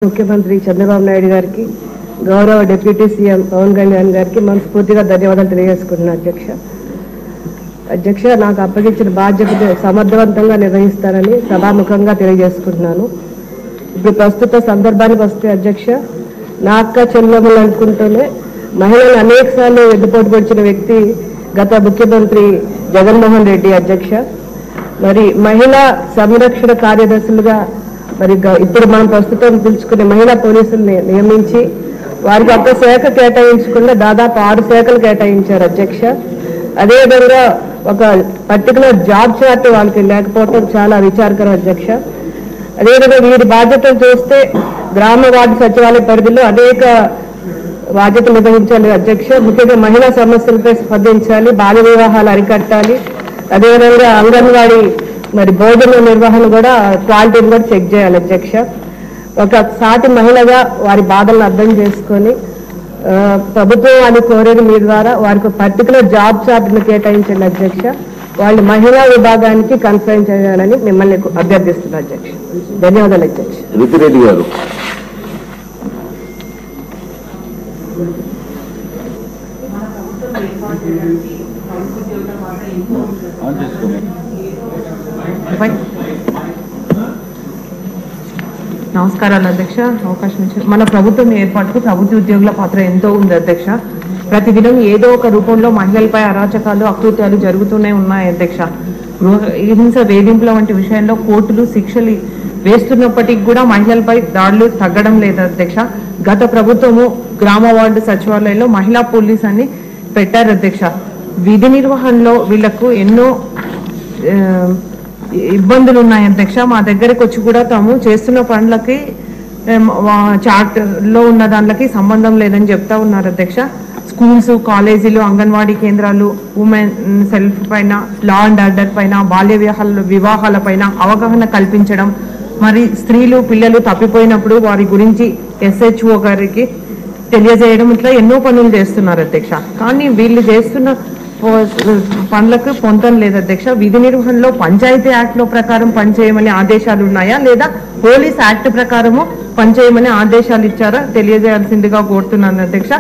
ముఖ్యమంత్రి చంద్రబాబు నాయుడు గారికి గౌరవ డిప్యూటీ సీఎం పవన్ కళ్యాణ్ గారికి మనస్ఫూర్తిగా ధన్యవాదాలు తెలియజేసుకుంటున్నాను అధ్యక్ష నాకు అప్పగించిన బాధ్యతను సమర్థవంతంగా నిర్వహిస్తానని సభాముఖంగా తెలియజేసుకుంటున్నాను ఇప్పుడు ప్రస్తుత సందర్భానికి వస్తే అధ్యక్ష నా అక్క చెల్లెమ్మలు అనుకుంటూనే మహిళలు అనేకసార్లు ఎదుపోటు పొడిచిన వ్యక్తి గత ముఖ్యమంత్రి జగన్మోహన్ రెడ్డి అధ్యక్ష మరి మహిళా సంరక్షణ కార్యదర్శులుగా మరి ఇప్పుడు మనం ప్రస్తుతం పిలుచుకునే మహిళా పోలీసుల్ని నియమించి వారికి ఒక్క శాఖ కేటాయించకుండా దాదాపు 6 శాఖలు కేటాయించారు అధ్యక్ష అదేవిధంగా ఒక పర్టికులర్ జాబ్ చార్ట్ వాళ్ళకి లేకపోవడం చాలా విచారకరం అధ్యక్ష అదేవిధంగా వీరి బాధ్యతలు చూస్తే గ్రామ వార్డు సచివాలయ పరిధిలో అనేక బాధ్యతలు నిర్వహించాలి అధ్యక్ష ముఖ్యంగా మహిళా సమస్యలపై స్పందించాలి బాల్య వివాహాలు అరికట్టాలి అదేవిధంగా అంగన్వాడీ మరి భోజన నిర్వహణ కూడా క్వాలిటీని కూడా చెక్ చేయాలి అధ్యక్ష ఒక సాటి మహిళగా వారి బాధలను అర్థం చేసుకొని ప్రభుత్వం వారిని కోరేది మీ ద్వారా వారికి పర్టికులర్ జాబ్ చార్ట్ను కేటాయించండి అధ్యక్ష వాళ్ళు మహిళా విభాగానికి కన్ఫైన్ చేయాలని మిమ్మల్ని అభ్యర్థిస్తున్నారు అధ్యక్ష ధన్యవాదాలు అధ్యక్ష రితిరెడ్డి గారు నమస్కారాలు అధ్యక్ష అవకాశం ఇచ్చారు మన ప్రభుత్వం ఏర్పాటుకు ప్రభుత్వ ఉద్యోగుల పాత్ర ఎంతో ఉంది అధ్యక్ష ప్రతిదినం ఏదో ఒక రూపంలో మహిళలపై అరాచకాలు అకృత్యాలు జరుగుతూనే ఉన్నాయి అధ్యక్ష హింస వేధింపుల వంటి విషయంలో కోర్టులు శిక్షలు వేస్తున్నప్పటికీ కూడా మహిళలపై దాడులు తగ్గడం లేదు అధ్యక్ష గత ప్రభుత్వము గ్రామ వార్డు సచివాలయంలో మహిళా పోలీస్ అని పెట్టారు అధ్యక్ష విధి నిర్వహణలో వీళ్లకు ఎన్నో ఇబ్బందులు ఉన్నాయి అధ్యక్ష మా దగ్గరకు వచ్చి కూడా తాము చేస్తున్న పనులకి చార్ట్ లో ఉన్న దానికి సంబంధం లేదని చెప్తా ఉన్నారు అధ్యక్ష స్కూల్స్ కాలేజీలు అంగన్వాడీ కేంద్రాలు ఉమెన్ సెల్ఫ్ పైన లా అండ్ ఆర్డర్ పైన బాల్య వివాహాల పైన అవగాహన కల్పించడం మరి స్త్రీలు పిల్లలు తప్పిపోయినప్పుడు వారి గురించి SHO గారికి తెలియజేయడం ఇట్లా ఎన్నో పనులు చేస్తున్నారు అధ్యక్ష కానీ వీళ్ళు చేస్తున్న పనులకు పొందడం లేదు అధ్యక్ష విధి నిర్వహణలో పంచాయతీ యాక్ట్ లో ప్రకారం పనిచేయమని ఆదేశాలు ఉన్నాయా లేదా పోలీస్ యాక్ట్ ప్రకారము పనిచేయమని ఆదేశాలు ఇచ్చారా తెలియజేయాల్సిందిగా కోరుతున్నాను అధ్యక్ష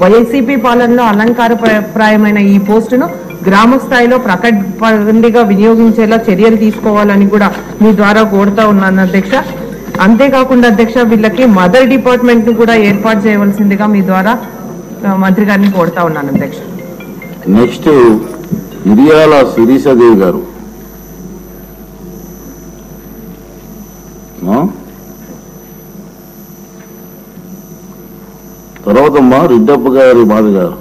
వైసీపీ పాలనలో అలంకారప్రాయమైన ఈ పోస్టును గ్రామ స్థాయిలో ప్రకటనగా వినియోగించేలా చర్యలు తీసుకోవాలని కూడా మీ ద్వారా కోరుతా ఉన్నాను అధ్యక్ష అంతేకాకుండా అధ్యక్ష వీళ్ళకి మదర్ డిపార్ట్మెంట్ ను కూడా ఏర్పాటు చేయవలసిందిగా మీ ద్వారా మంత్రి గారిని కోరుతా ఉన్నాను అధ్యక్ష నెక్స్ట్ మిరియాల శిరీషాదేవి గారు తర్వాత రెడ్డప్ప గారి బాధ గారు